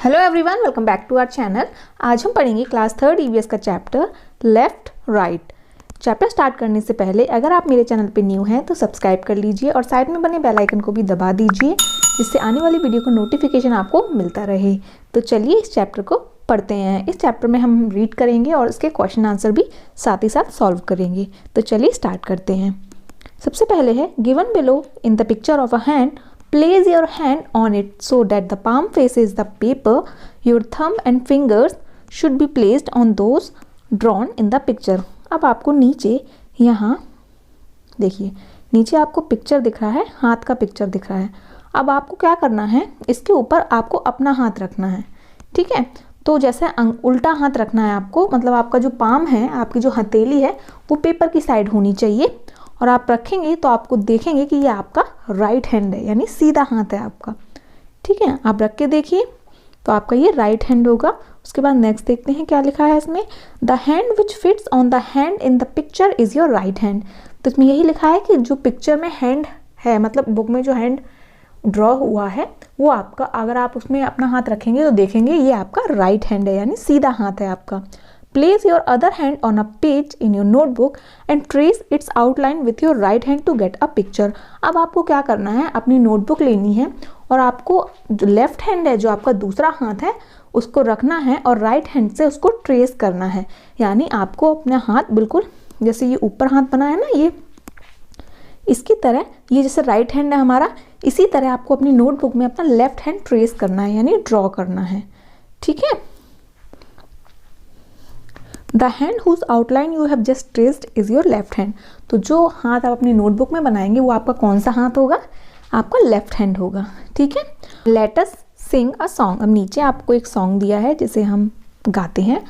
Hello everyone, welcome back to our channel. आज हम पढ़ेंगे क्लास 3rd ईवीएस का chapter left right. Chapter start करने से पहले अगर आप मेरे चैनल पे न्यू हैं तो सब्सक्राइब कर लीजिए और साइड में बने बेल आइकन को भी दबा दीजिए, जिससे आने वाली वीडियो का नोटिफिकेशन आपको मिलता रहे। तो चलिए इस चैप्टर को पढ़ते हैं। इस चैप्टर में हम रीड करेंगे और इसके क्वेश्चन आंसर भी साथ ही साथ सॉल्व करेंगे। तो चलिए स्टार्ट करते हैं। सबसे पहले है given below in the picture of a hand, place your hand on it so that the palm faces the paper. Your thumb and fingers should be placed on those drawn in the picture. अब आपको नीचे यहाँ देखिए, नीचे आपको picture दिख रहा है, हाथ का पिक्चर दिख रहा है। अब आपको क्या करना है, इसके ऊपर आपको अपना हाथ रखना है। ठीक है, तो जैसे उल्टा हाथ रखना है आपको, मतलब आपका जो पाम है, आपकी जो हथेली है वो पेपर की साइड होनी चाहिए और आप रखेंगे तो आपको देखेंगे कि ये आपका राइट हैंड है, यानी सीधा हाथ है आपका। ठीक है, आप रख के देखिए तो आपका ये राइट हैंड होगा। उसके बाद नेक्स्ट देखते हैं क्या लिखा है इसमें। The hand which fits on the hand in the picture is your right hand. तो इसमें यही लिखा है कि जो पिक्चर में हैंड है, मतलब बुक में जो हैंड ड्रॉ हुआ है वो आपका, अगर आप उसमें अपना हाथ रखेंगे तो देखेंगे ये आपका राइट हैंड है, यानी सीधा हाथ है आपका। Place your other hand on a page in your notebook and trace its outline with your right hand to get a picture. अब आपको क्या करना है, अपनी नोटबुक लेनी है और आपको जो लेफ्ट हैंड है, जो आपका दूसरा हाथ है, उसको रखना है और राइट हैंड से उसको ट्रेस करना है। यानी आपको अपना हाथ बिल्कुल जैसे ये ऊपर हाथ बना है ना, ये इसकी तरह, ये जैसे राइट हैंड है हमारा, इसी तरह आपको अपनी नोटबुक में अपना लेफ्ट हैंड ट्रेस करना है, यानी ड्रॉ करना है। ठीक है, the hand whose outline you have just traced is your left hand. तो जो हाथ आप अपनी नोटबुक में बनाएंगे वो आपका कौन सा हाथ होगा, आपका लेफ्ट हैंड होगा। ठीक है, let us Singh a song. अब नीचे आपको एक सॉन्ग दिया है जिसे हम गाते हैं।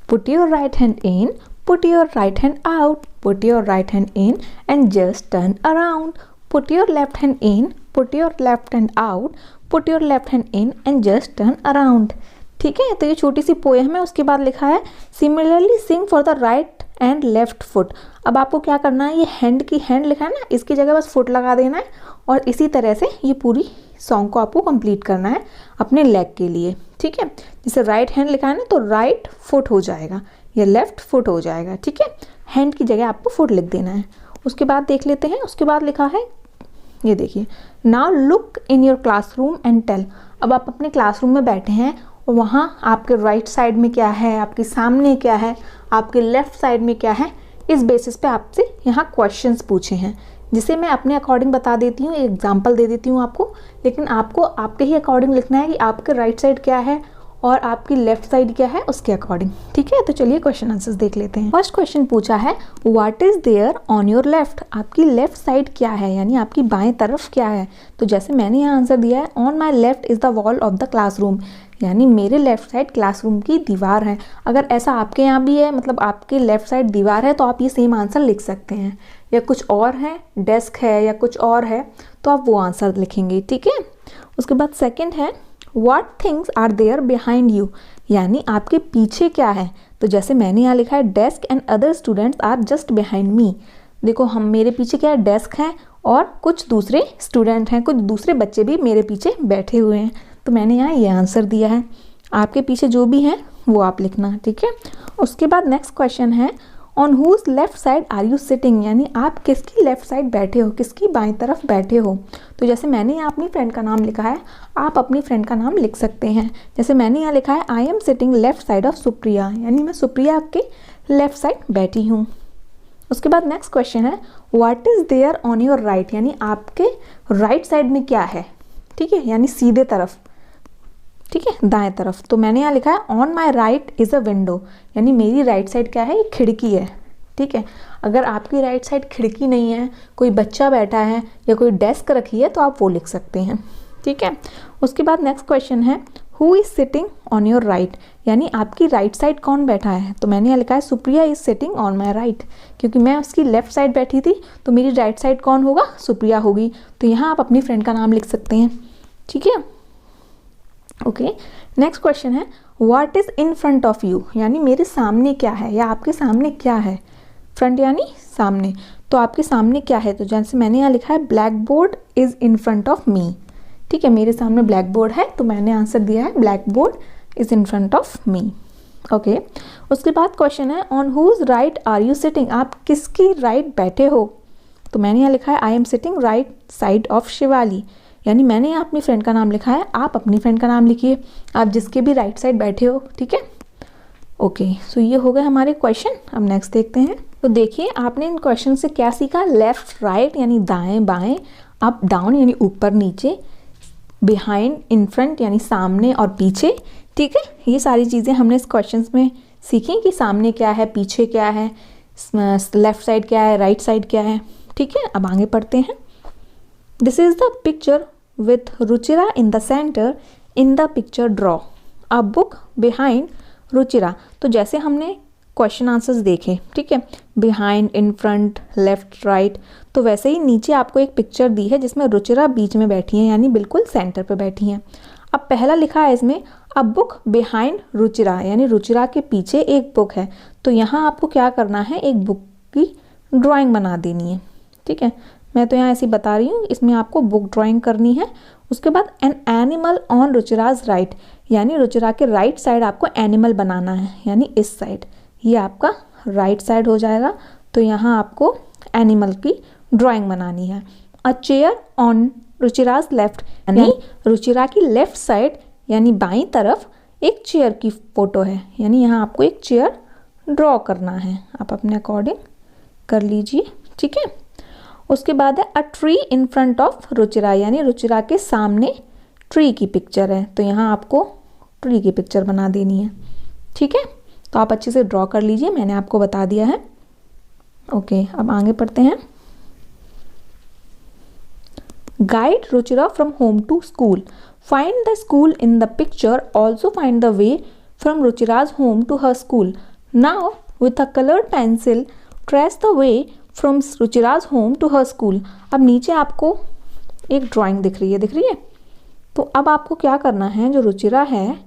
Put your right hand in, put your right hand out, put your right hand in and just turn around, put your left hand in, put your left hand out, put your left hand in and just turn around. ठीक है, तो ये छोटी सी poem है। उसके बाद लिखा है similarly sing for the right and left foot. अब आपको क्या करना है, ये हैंड की हैंड लिखा है ना, इसकी जगह बस फुट लगा देना है और इसी तरह से ये पूरी सॉन्ग को आपको कंप्लीट करना है अपने लेग के लिए। ठीक है, जैसे राइट हैंड लिखा है ना, तो राइट फुट हो जाएगा, ये लेफ्ट फुट हो जाएगा। ठीक है, हैंड की जगह आपको फुट लिख देना है। उसके बाद देख लेते हैं, उसके बाद लिखा है, ये देखिए, now look in your classroom and tell. अब आप अपने क्लासरूम में बैठे हैं और वहाँ आपके राइट साइड में क्या है, आपके सामने क्या है, आपके लेफ्ट साइड में क्या है, इस बेसिस पे आपसे यहाँ क्वेश्चंस पूछे हैं, जिसे मैं अपने अकॉर्डिंग बता देती हूँ, एक एग्जांपल दे देती हूँ आपको। लेकिन आपको आपके ही अकॉर्डिंग लिखना है कि आपके राइट साइड क्या है और आपकी लेफ्ट साइड क्या है, उसके अकॉर्डिंग। ठीक है, तो चलिए क्वेश्चन आंसर्स देख लेते हैं। फर्स्ट क्वेश्चन पूछा है what is there on your left. आपकी लेफ्ट साइड क्या है, यानी आपकी बाएं तरफ क्या है। तो जैसे मैंने यहाँ आंसर दिया है, on my left is the wall of the classroom, यानी मेरे लेफ्ट साइड क्लासरूम की दीवार है। अगर ऐसा आपके यहाँ भी है, मतलब आपके लेफ्ट साइड दीवार है, तो आप ये सेम आंसर लिख सकते हैं। या कुछ और है, डेस्क है या कुछ और है, तो आप वो आंसर लिखेंगे। ठीक है, उसके बाद सेकंड है what things are there behind you, यानी आपके पीछे क्या है। तो जैसे मैंने यहाँ लिखा है desk and other students are just behind me. देखो, हम मेरे पीछे क्या है, डेस्क है और कुछ दूसरे स्टूडेंट हैं, कुछ दूसरे बच्चे भी मेरे पीछे बैठे हुए हैं। तो मैंने यहाँ ये आंसर दिया है। आपके पीछे जो भी हैं वो आप लिखना। ठीक है, उसके बाद नेक्स्ट क्वेश्चन है on whose left side are you sitting, यानी आप किसकी लेफ्ट साइड बैठे हो, किसकी बाएं तरफ बैठे हो। तो जैसे मैंने यहाँ अपनी फ्रेंड का नाम लिखा है, आप अपनी फ्रेंड का नाम लिख सकते हैं। जैसे मैंने यहाँ लिखा है I am sitting left side of Supriya, यानी मैं सुप्रिया के लेफ्ट साइड बैठी हूँ। उसके बाद नेक्स्ट क्वेश्चन है what is there on your right, यानी आपके राइट साइड में क्या है। ठीक है, यानी सीधे तरफ, ठीक है, दाएं तरफ। तो मैंने यहाँ लिखा है on my right is a window, यानी मेरी राइट साइड क्या है, ये खिड़की है। ठीक है, अगर आपकी राइट साइड खिड़की नहीं है, कोई बच्चा बैठा है या कोई डेस्क रखी है, तो आप वो लिख सकते हैं। ठीक है, उसके बाद नेक्स्ट क्वेश्चन है who is sitting on your right, यानी आपकी राइट साइड कौन बैठा है। तो मैंने यहाँ लिखा है Supriya is sitting on my right, क्योंकि मैं उसकी लेफ्ट साइड बैठी थी, तो मेरी राइट साइड कौन होगा, सुप्रिया होगी। तो यहाँ आप अपनी फ्रेंड का नाम लिख सकते हैं। ठीक है, ओके, नेक्स्ट क्वेश्चन है what is in front of you, यानी मेरे सामने क्या है या आपके सामने क्या है। फ्रंट यानी सामने, तो आपके सामने क्या है। तो जैसे मैंने यहाँ लिखा है black board is in front of मी। ठीक है, मेरे सामने ब्लैक बोर्ड है तो मैंने आंसर दिया है black board is in front of me. Okay, उसके बाद क्वेश्चन है on whose right are you sitting, आप किसकी राइट बैठे हो। तो मैंने यहाँ लिखा है I am sitting right side of Shivali, यानी मैंने यहाँ अपनी फ्रेंड का नाम लिखा है, आप अपनी फ्रेंड का नाम लिखिए, आप जिसके भी राइट साइड बैठे हो। ठीक है, ओके, सो ये हो गए हमारे क्वेश्चन। अब नेक्स्ट देखते हैं। तो देखिए आपने इन क्वेश्चन से क्या सीखा, लेफ्ट राइट यानी दाएं बाएं, अप डाउन यानी ऊपर नीचे, बिहाइंड इन फ्रंट यानी सामने और पीछे। ठीक है, ये सारी चीज़ें हमने इस क्वेश्चन में सीखी कि सामने क्या है, पीछे क्या है, लेफ्ट साइड क्या है, राइट साइड क्या है। ठीक है, अब आगे पढ़ते हैं। This is the picture with Ruchira in the centre, in the picture draw a book behind Ruchira. तो जैसे हमने क्वेश्चन आंसर्स देखे, ठीक है, behind, in front, left, right, तो वैसे ही नीचे आपको एक पिक्चर दी है जिसमें रुचिरा बीच में बैठी है, यानी बिल्कुल सेंटर पे बैठी हैं। अब पहला लिखा है इसमें अ बुक बिहाइंड रुचिरा, यानी रुचिरा के पीछे एक बुक है। तो यहाँ आपको क्या करना है, एक बुक की ड्राइंग बना देनी है। ठीक है, मैं तो यहाँ ऐसी बता रही हूँ, इसमें आपको बुक ड्राइंग करनी है। उसके बाद an animal on Ruchiraj right, यानी रुचिरा के राइट साइड आपको एनिमल बनाना है, यानी इस साइड, ये आपका राइट साइड हो जाएगा। तो यहाँ आपको एनिमल की ड्राइंग बनानी है। अ चेयर ऑन रुचिराज लेफ्ट, यानी रुचिरा की लेफ्ट साइड यानी बाईं तरफ एक चेयर की फोटो है, यानी यहाँ आपको एक चेयर ड्रॉ करना है, आप अपने अकॉर्डिंग कर लीजिए। ठीक है, उसके बाद है a tree in front of Ruchira, यानी रुचिरा के सामने ट्री की पिक्चर है, तो यहाँ आपको ट्री की पिक्चर बना देनी है। ठीक है, तो आप अच्छे से ड्रॉ कर लीजिए, मैंने आपको बता दिया है। ओके, अब आगे पढ़ते हैं। Guide Ruchira from home to school, find the school in the picture, also find the way from Ruchira's home to her school. Now with a coloured pencil trace the way from Ruchira's home to her school. अब नीचे आपको एक drawing दिख रही है, तो अब आपको क्या करना है, जो रुचिरा है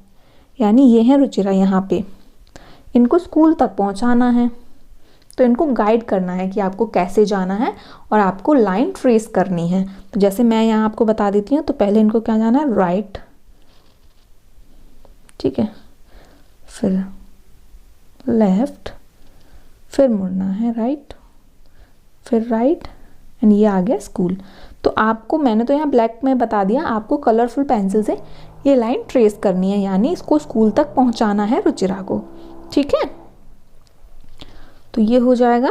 यानी ये है रुचिरा, यहाँ पे इनको स्कूल तक पहुँचाना है। तो इनको गाइड करना है कि आपको कैसे जाना है और आपको लाइन ट्रेस करनी है। तो जैसे मैं यहाँ आपको बता देती हूँ, तो पहले इनको क्या जाना है, राइट, ठीक है, फिर लेफ्ट, फिर मुड़ना है राइट, फिर राइट, एंड ये आ गया स्कूल। तो आपको, मैंने तो यहाँ ब्लैक में बता दिया, आपको कलरफुल पेंसिल से ये लाइन ट्रेस करनी है, यानी इसको स्कूल तक पहुँचाना है रुचिरा को। ठीक है, तो ये हो जाएगा।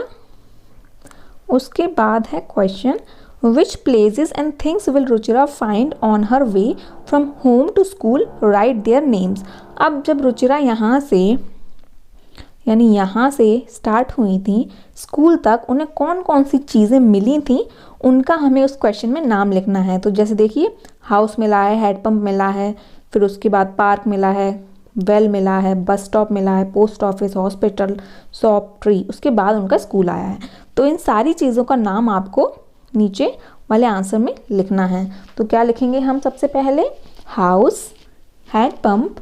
उसके बाद है question, which places and things will Ruchira find on her way from home to school, right their names. अब जब रुचिरा यहाँ से, यानी यहाँ से स्टार्ट हुई थी स्कूल तक, उन्हें कौन कौन सी चीज़ें मिली थी उनका हमें उस क्वेश्चन में नाम लिखना है। तो जैसे देखिए, हाउस मिला है, हैंडपम्प मिला है, फिर उसके बाद पार्क मिला है, वेल मिला है, बस स्टॉप मिला है, post office, hospital, shop, tree, उसके बाद उनका स्कूल आया है। तो इन सारी चीज़ों का नाम आपको नीचे वाले आंसर में लिखना है। तो क्या लिखेंगे हम सबसे पहले, house, handpump,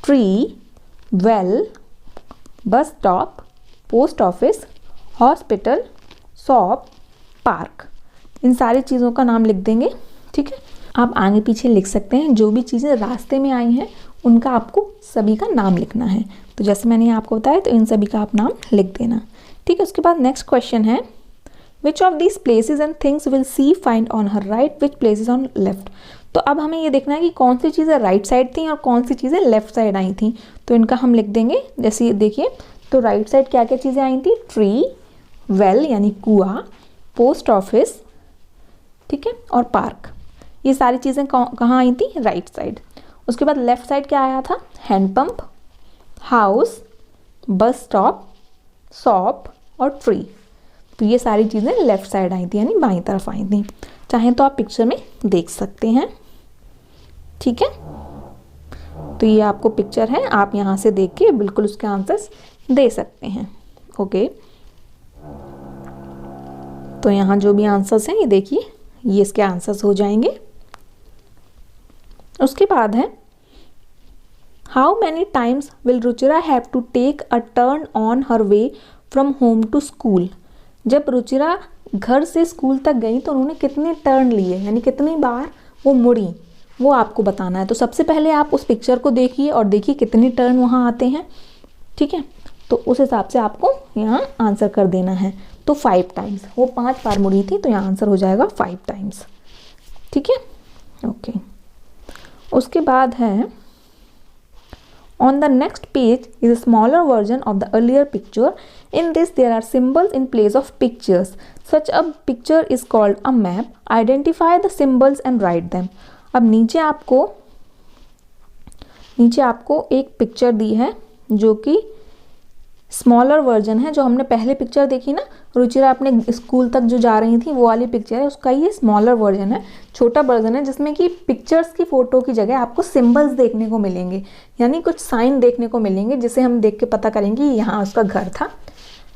tree, well, bus stop, post office, hospital, shop, park, इन सारी चीज़ों का नाम लिख देंगे। ठीक है, आप आगे पीछे लिख सकते हैं, जो भी चीज़ें रास्ते में आई हैं उनका आपको सभी का नाम लिखना है। तो जैसे मैंने आपको बताया, तो इन सभी का आप नाम लिख देना। ठीक है, उसके बाद नेक्स्ट क्वेश्चन है, which of these places and things will see find on her right, which places on left. तो अब हमें ये देखना है कि कौन सी चीज़ें राइट साइड थी और कौन सी चीज़ें लेफ्ट साइड आई थी। तो इनका हम लिख देंगे। जैसे देखिए, तो राइट साइड क्या क्या चीज़ें आई थी, ट्री, वेल यानी कुआं, पोस्ट ऑफिस, ठीक है, और पार्क, ये सारी चीज़ें कहाँ आई थी, राइट साइड। उसके बाद लेफ्ट साइड क्या आया था, handpump, house, bus stop, shop और ट्री। तो ये सारी चीज़ें लेफ्ट साइड आई थी, यानी बाईं तरफ आई थी। चाहे तो आप पिक्चर में देख सकते हैं। ठीक है, तो ये आपको पिक्चर है, आप यहाँ से देख के बिल्कुल उसके आंसर्स दे सकते हैं। ओके, तो यहाँ जो भी आंसर्स हैं ये देखिए, ये इसके आंसर्स हो जाएंगे। उसके बाद है, how many times will Ruchira have to take a turn on her way from home to school. जब रुचिरा घर से स्कूल तक गई तो उन्होंने कितने टर्न लिए, यानी कितनी बार वो मुड़ी, वो आपको बताना है। तो सबसे पहले आप उस पिक्चर को देखिए और देखिए कितने टर्न वहाँ आते हैं, ठीक है। तो उस हिसाब से आपको यहाँ आंसर कर देना है। तो 5 टाइम्स, वो 5 बार मुड़ी थी, तो यहाँ आंसर हो जाएगा 5 टाइम्स, ठीक है। ओके, उसके बाद है on the next page is a smaller version of the earlier picture. In this there are symbols in place of pictures. Such a picture is called a map. Identify the symbols and write them. अब नीचे आपको एक picture दी है जो कि smaller version है। जो हमने पहले पिक्चर देखी ना, रुचिरा अपने स्कूल तक जो जा रही थी, वो वाली पिक्चर है, उसका ये स्मॉलर वर्जन है, छोटा वर्जन है, जिसमें कि पिक्चर्स की फ़ोटो की जगह आपको सिंबल्स देखने को मिलेंगे, यानी कुछ साइन देखने को मिलेंगे, जिसे हम देख के पता करेंगे यहाँ उसका घर था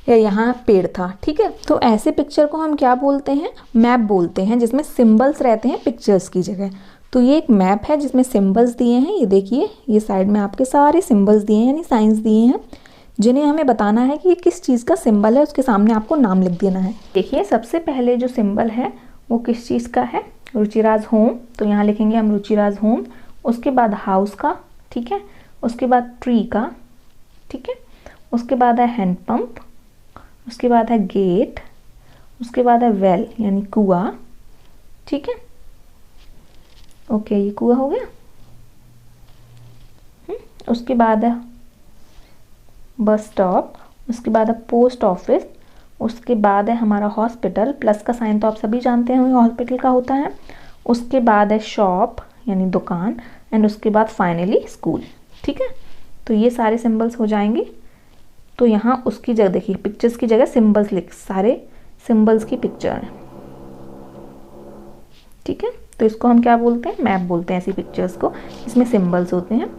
या यहाँ पेड़ था, ठीक है। तो ऐसे पिक्चर को हम क्या बोलते हैं? मैप बोलते हैं, जिसमें सिम्बल्स रहते हैं पिक्चर्स की जगह। तो ये एक मैप है जिसमें सिम्बल्स दिए हैं। ये देखिए, ये साइड में आपके सारे सिम्बल्स दिए हैं, यानी साइंस दिए हैं, जिन्हें हमें बताना है कि ये किस चीज़ का सिंबल है। उसके सामने आपको नाम लिख देना है। देखिए, सबसे पहले जो सिंबल है वो किस चीज़ का है? रुचिराज होम। तो यहाँ लिखेंगे हम रुचिराज होम। उसके बाद हाउस का, ठीक है। उसके बाद ट्री का, ठीक है। उसके बाद है हैंड पंप। उसके बाद है गेट। उसके बाद है वेल यानी कुआं, ठीक है। ओके, ये कुआं हो गया। उसके बाद है बस स्टॉप। उसके बाद है पोस्ट ऑफिस। उसके बाद है हमारा हॉस्पिटल, प्लस का साइन तो आप सभी जानते हैं हॉस्पिटल का होता है। उसके बाद है शॉप यानी दुकान, एंड उसके बाद फाइनली स्कूल, ठीक है। तो ये सारे सिंबल्स हो जाएंगे। तो यहाँ उसकी जगह देखिए, पिक्चर्स की जगह सिंबल्स लिख, सारे सिंबल्स की पिक्चर है, ठीक है। तो इसको हम क्या बोलते हैं? मैप बोलते हैं ऐसी पिक्चर्स को, इसमें सिंबल्स होते हैं।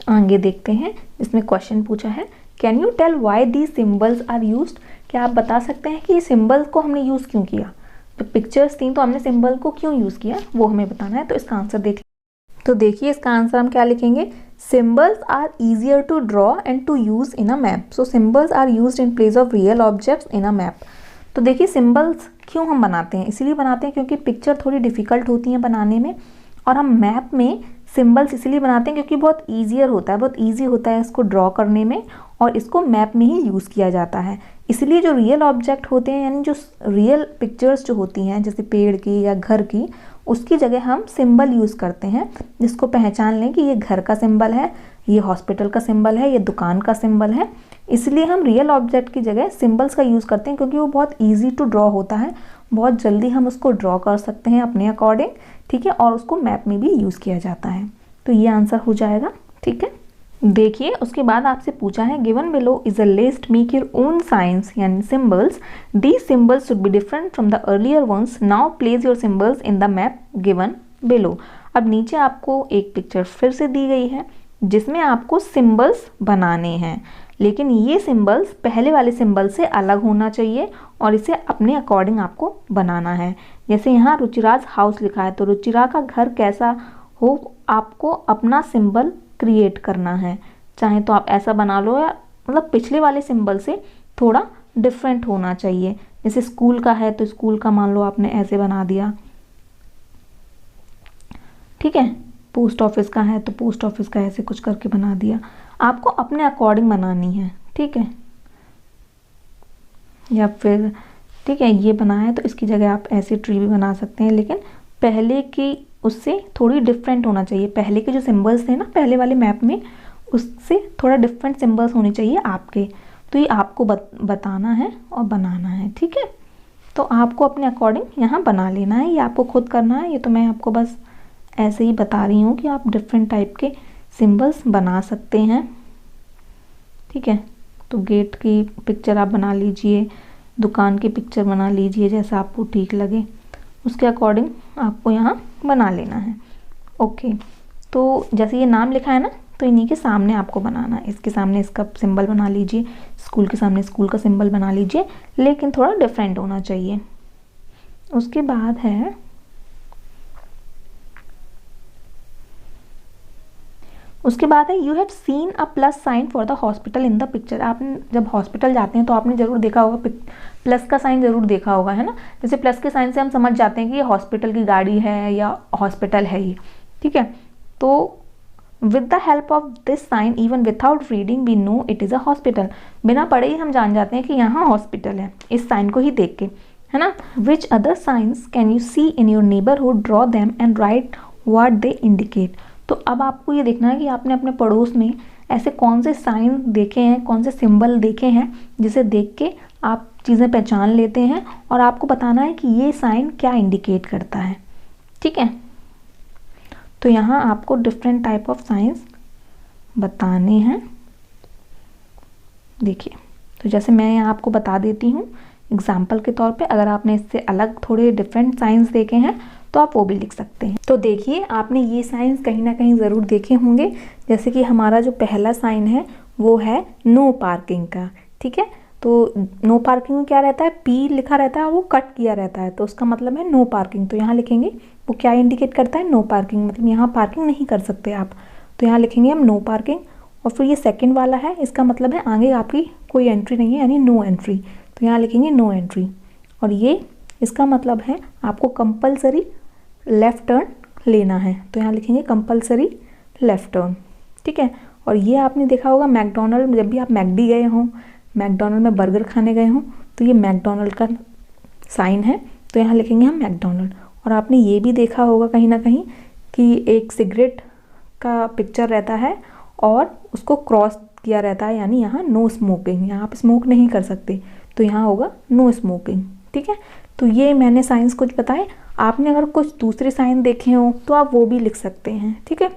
आगे देखते हैं, इसमें क्वेश्चन पूछा है, can you tell why the symbols are used? क्या आप बता सकते हैं कि ये सिम्बल्स को हमने यूज़ क्यों किया? तो पिक्चर्स थी तो हमने सिम्बल को क्यों यूज़ किया, वो हमें बताना है। तो इसका आंसर देखिए। तो देखिए, इसका आंसर हम क्या लिखेंगे? Symbols are easier to draw and to use in a map. So symbols are used in place of real objects in a map. तो देखिए, सिम्बल्स क्यों हम बनाते हैं? इसीलिए बनाते हैं क्योंकि पिक्चर थोड़ी डिफ़िकल्ट होती हैं बनाने में, और हम मैप में सिंबल्स इसलिए बनाते हैं क्योंकि बहुत ईजियर होता है, बहुत ईजी होता है इसको ड्रॉ करने में, और इसको मैप में ही यूज़ किया जाता है। इसलिए जो रियल ऑब्जेक्ट होते हैं, यानी जो रियल पिक्चर्स जो होती हैं, जैसे पेड़ की या घर की, उसकी जगह हम सिंबल यूज़ करते हैं, जिसको पहचान लें कि ये घर का सिंबल है, ये हॉस्पिटल का सिंबल है, ये दुकान का सिंबल है। इसलिए हम रियल ऑब्जेक्ट की जगह सिंबल्स का यूज़ करते हैं, क्योंकि वो बहुत ईजी टू ड्रॉ होता है, बहुत जल्दी हम उसको ड्रॉ कर सकते हैं अपने अकॉर्डिंग, ठीक है। और उसको मैप में भी यूज़ किया जाता है। तो ये आंसर हो जाएगा, ठीक है। देखिए, उसके बाद आपसे पूछा है, given below is a list, make your own science यानी symbols. These symbols should be different from the earlier ones. Now place your symbols in the map given below. अब नीचे आपको एक पिक्चर फिर से दी गई है, जिसमें आपको सिंबल्स बनाने हैं, लेकिन ये सिंबल्स पहले वाले सिंबल से अलग होना चाहिए, और इसे अपने अकॉर्डिंग आपको बनाना है। जैसे यहाँ रुचिराज हाउस लिखा है, तो रुचिरा का घर कैसा हो, आपको अपना सिंबल क्रिएट करना है। चाहे तो आप ऐसा बना लो, या मतलब पिछले वाले सिंबल से थोड़ा डिफरेंट होना चाहिए। जैसे स्कूल का है तो स्कूल का मान लो आपने ऐसे बना दिया, ठीक है। पोस्ट ऑफिस का है तो पोस्ट ऑफिस का ऐसे कुछ करके बना दिया। आपको अपने अकॉर्डिंग बनानी है, ठीक है। या फिर ठीक है, ये बना है तो इसकी जगह आप ऐसे ट्री भी बना सकते हैं, लेकिन पहले की उससे थोड़ी डिफरेंट होना चाहिए। पहले के जो सिंबल्स थे ना पहले वाले मैप में, उससे थोड़ा डिफरेंट सिंबल्स होने चाहिए आपके। तो ये आपको बताना है और बनाना है, ठीक है। तो आपको अपने अकॉर्डिंग यहाँ बना लेना है, ये आपको खुद करना है। ये तो मैं आपको बस ऐसे ही बता रही हूँ कि आप डिफरेंट टाइप के सिंबल्स बना सकते हैं, ठीक है। तो गेट की पिक्चर आप बना लीजिए, दुकान की पिक्चर बना लीजिए, जैसा आपको ठीक लगे उसके अकॉर्डिंग आपको यहाँ बना लेना है। ओके, तो जैसे ये नाम लिखा है ना, तो इन्हीं के सामने आपको बनाना है। इसके सामने इसका सिंबल बना लीजिए, स्कूल के सामने स्कूल का सिंबल बना लीजिए, लेकिन थोड़ा डिफरेंट होना चाहिए। उसके बाद है you have seen a plus sign for the hospital in the picture. आपने जब हॉस्पिटल जाते हैं तो आपने ज़रूर देखा होगा, प्लस का साइन ज़रूर देखा होगा, है ना। जैसे प्लस के साइन से हम समझ जाते हैं कि ये हॉस्पिटल की गाड़ी है या हॉस्पिटल है ये, ठीक है। तो with the help of this sign even without reading we know it is a hospital, बिना पढ़े ही हम जान जाते हैं कि यहाँ हॉस्पिटल है, इस साइन को ही देख के, है ना। Which other signs can you see in your neighbourhood, draw them and write what they indicate. तो अब आपको ये देखना है कि आपने अपने पड़ोस में ऐसे कौन से साइन देखे हैं, कौन से सिंबल देखे हैं जिसे देख के आप चीज़ें पहचान लेते हैं और आपको बताना है कि ये साइन क्या इंडिकेट करता है, ठीक है। तो यहाँ आपको डिफरेंट टाइप ऑफ साइंस बताने हैं। देखिए, तो जैसे मैं यहाँ आपको बता देती हूँ एग्जाम्पल के तौर पे, अगर आपने इससे अलग थोड़े डिफरेंट साइंस देखे हैं तो आप वो भी लिख सकते हैं। तो देखिए, आपने ये साइंस कहीं ना कहीं ज़रूर देखे होंगे। जैसे कि हमारा जो पहला साइन है वो है नो पार्किंग का, ठीक है। तो नो पार्किंग में क्या रहता है, पी लिखा रहता है और वो कट किया रहता है, तो उसका मतलब है नो पार्किंग। तो यहाँ लिखेंगे वो क्या इंडिकेट करता है, नो पार्किंग, मतलब यहाँ पार्किंग नहीं कर सकते आप, तो यहाँ लिखेंगे हम नो पार्किंग। और फिर ये सेकंड वाला है, इसका मतलब है आगे आपकी कोई एंट्री नहीं है, यानी नो एंट्री, तो यहाँ लिखेंगे नो एंट्री। और ये इसका मतलब है आपको कंपलसरी लेफ़्ट टर्न लेना है, तो यहाँ लिखेंगे कंपलसरी लेफ़्ट टर्न, ठीक है। और ये आपने देखा होगा मैकडोनल्ड में, जब भी आप मैकडी गए हों, मैकडोनल्ड में बर्गर खाने गए हों, तो ये मैकडोनल्ड का साइन है, तो यहाँ लिखेंगे हम मैकडोनल्ड। और आपने ये भी देखा होगा कहीं ना कहीं कि एक सिगरेट का पिक्चर रहता है और उसको क्रॉस किया रहता है, यानी यहाँ नो स्मोकिंग, यहाँ आप स्मोक नहीं कर सकते, तो यहाँ होगा नो स्मोकिंग, ठीक है। तो ये मैंने साइंस कुछ बताए, आपने अगर कुछ दूसरे साइन देखे हो तो आप वो भी लिख सकते हैं, ठीक है।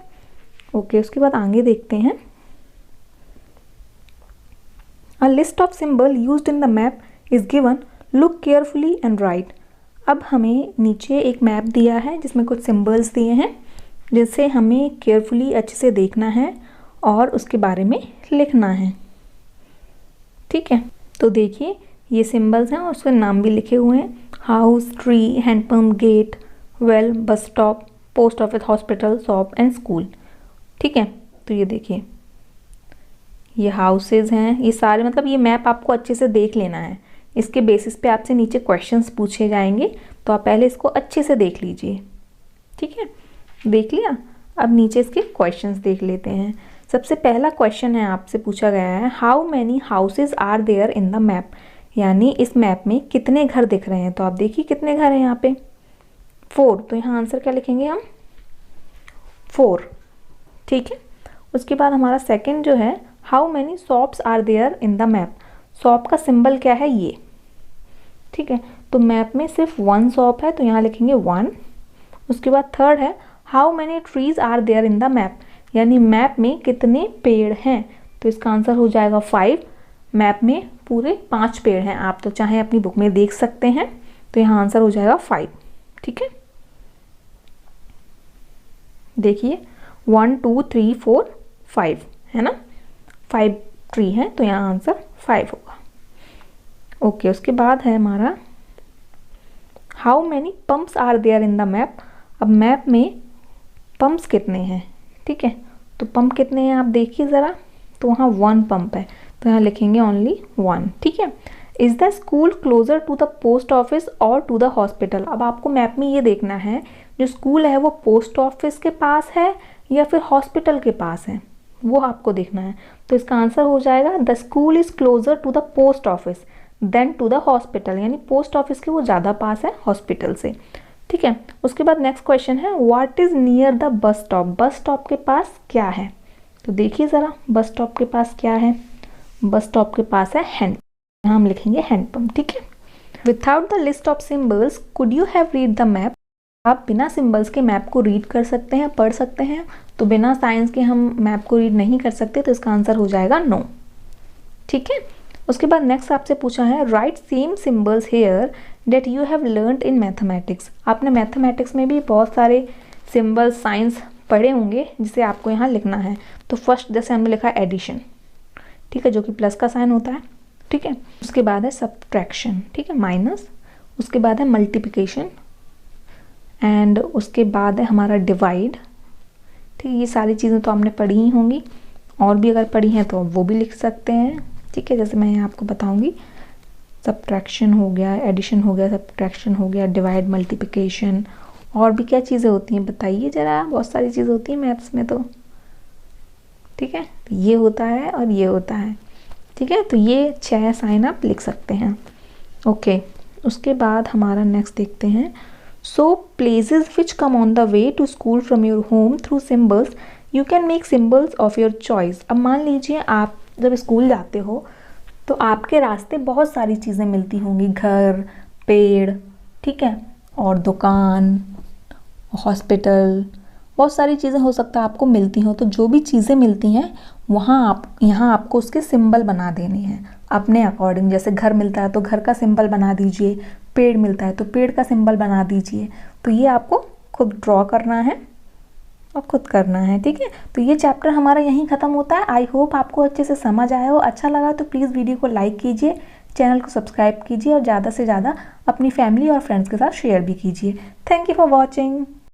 ओके, उसके बाद आगे देखते हैं। A list of symbol used in the map is given. Look carefully and write. अब हमें नीचे एक मैप दिया है जिसमें कुछ सिंबल्स दिए हैं, जिसे हमें केयरफुली अच्छे से देखना है और उसके बारे में लिखना है, ठीक है। तो देखिए, ये सिंबल्स हैं और उसके नाम भी लिखे हुए हैं, house, tree, hand pump, gate, well, bus stop, post office, hospital, shop and school, ठीक है। तो ये देखिए, ये हाउसेज हैं, ये सारे, मतलब ये मैप आपको अच्छे से देख लेना है, इसके बेसिस पे आपसे नीचे क्वेश्चंस पूछे जाएंगे, तो आप पहले इसको अच्छे से देख लीजिए, ठीक है। देख लिया, अब नीचे इसके क्वेश्चंस देख लेते हैं। सबसे पहला क्वेश्चन है, आपसे पूछा गया है how many houses are there in the map, यानी इस मैप में कितने घर दिख रहे हैं। तो आप देखिए कितने घर हैं यहाँ पे, 4, तो यहाँ आंसर क्या लिखेंगे हम, 4, ठीक है। उसके बाद हमारा सेकंड जो है, how many shops are there in the map, shop का सिंबल क्या है, ये, ठीक है। तो मैप में सिर्फ 1 शॉप है, तो यहाँ लिखेंगे 1। उसके बाद थर्ड है, how many trees are there in the map, यानी मैप में कितने पेड़ हैं, तो इसका आंसर हो जाएगा 5। मैप में पूरे 5 पेड़ हैं, आप तो चाहे अपनी बुक में देख सकते हैं, तो यहाँ आंसर हो जाएगा 5, ठीक है। देखिए 1 2 3 4 5 है ना, 5 ट्री है, तो यहाँ आंसर 5 होगा। ओके, उसके बाद है हमारा how many pumps are there in the map, अब मैप में पंप्स कितने हैं, ठीक है। तो पंप कितने हैं आप देखिए ज़रा, तो वहाँ 1 पंप है, तो यहाँ लिखेंगे ओनली 1, ठीक है। Is the school closer to the post office और टू द हॉस्पिटल, अब आपको मैप में ये देखना है जो स्कूल है वो पोस्ट ऑफिस के पास है या फिर हॉस्पिटल के पास है, वो आपको देखना है। तो इसका आंसर हो जाएगा the school is closer to the post office than to the hospital, यानी पोस्ट ऑफिस के वो ज़्यादा पास है हॉस्पिटल से, ठीक है। उसके बाद नेक्स्ट क्वेश्चन है what is near the bus stop, bus stop के पास क्या है, तो देखिए ज़रा बस स्टॉप के पास क्या है, बस स्टॉप के पास है हैंड, यहाँ हम लिखेंगे हैंडपम्प, ठीक है। Without the list of symbols could you have read the map, आप बिना सिंबल्स के मैप को रीड कर सकते हैं, पढ़ सकते हैं, तो बिना साइंस के हम मैप को रीड नहीं कर सकते, तो इसका आंसर हो जाएगा नो, ठीक है। उसके बाद नेक्स्ट आपसे पूछा है write same symbols here that you have learned in mathematics, आपने मैथमेटिक्स में भी बहुत सारे सिंबल्स साइंस पढ़े होंगे जिसे आपको यहाँ लिखना है। तो फर्स्ट जैसे हमने लिखा एडिशन, ठीक है, जो कि प्लस का साइन होता है, ठीक है। उसके बाद है सब्ट्रैक्शन, ठीक है, माइनस। उसके बाद है मल्टीप्लिकेशन एंड उसके बाद है हमारा डिवाइड, ठीक है। ये सारी चीज़ें तो आपने पढ़ी ही होंगी, और भी अगर पढ़ी हैं तो वो भी लिख सकते हैं, ठीक है। जैसे मैं यहाँ आपको बताऊँगी, सब्ट्रैक्शन हो गया, एडिशन हो गया, सब्ट्रैक्शन हो गया, डिवाइड, मल्टीप्लिकेशन और भी क्या चीज़ें होती हैं बताइए ज़रा, बहुत सारी चीज़ें होती हैं मैथ्स में तो, ठीक है। तो ये होता है और ये होता है, ठीक है। तो ये 6 साइन आप लिख सकते हैं, ओके। उसके बाद हमारा नेक्स्ट देखते हैं। So places which come on the way to school from your home through symbols, you can make symbols of your choice. अब मान लीजिए आप जब स्कूल जाते हो तो आपके रास्ते बहुत सारी चीज़ें मिलती होंगी, घर, पेड़, ठीक है, और दुकान, हॉस्पिटल, बहुत सारी चीज़ें हो सकता है आपको मिलती हो। तो जो भी चीज़ें मिलती हैं यहाँ आपको उसके सिंबल बना देने हैं अपने अकॉर्डिंग। जैसे घर मिलता है तो घर का सिंबल बना दीजिए, पेड़ मिलता है तो पेड़ का सिंबल बना दीजिए। तो ये आपको खुद ड्रॉ करना है और खुद करना है, ठीक है। तो ये चैप्टर हमारा यहीं ख़त्म होता है। आई होप आपको अच्छे से समझ आया हो। अच्छा लगा तो प्लीज़ वीडियो को लाइक कीजिए, चैनल को सब्सक्राइब कीजिए और ज़्यादा से ज़्यादा अपनी फैमिली और फ्रेंड्स के साथ शेयर भी कीजिए। Thank you for watching.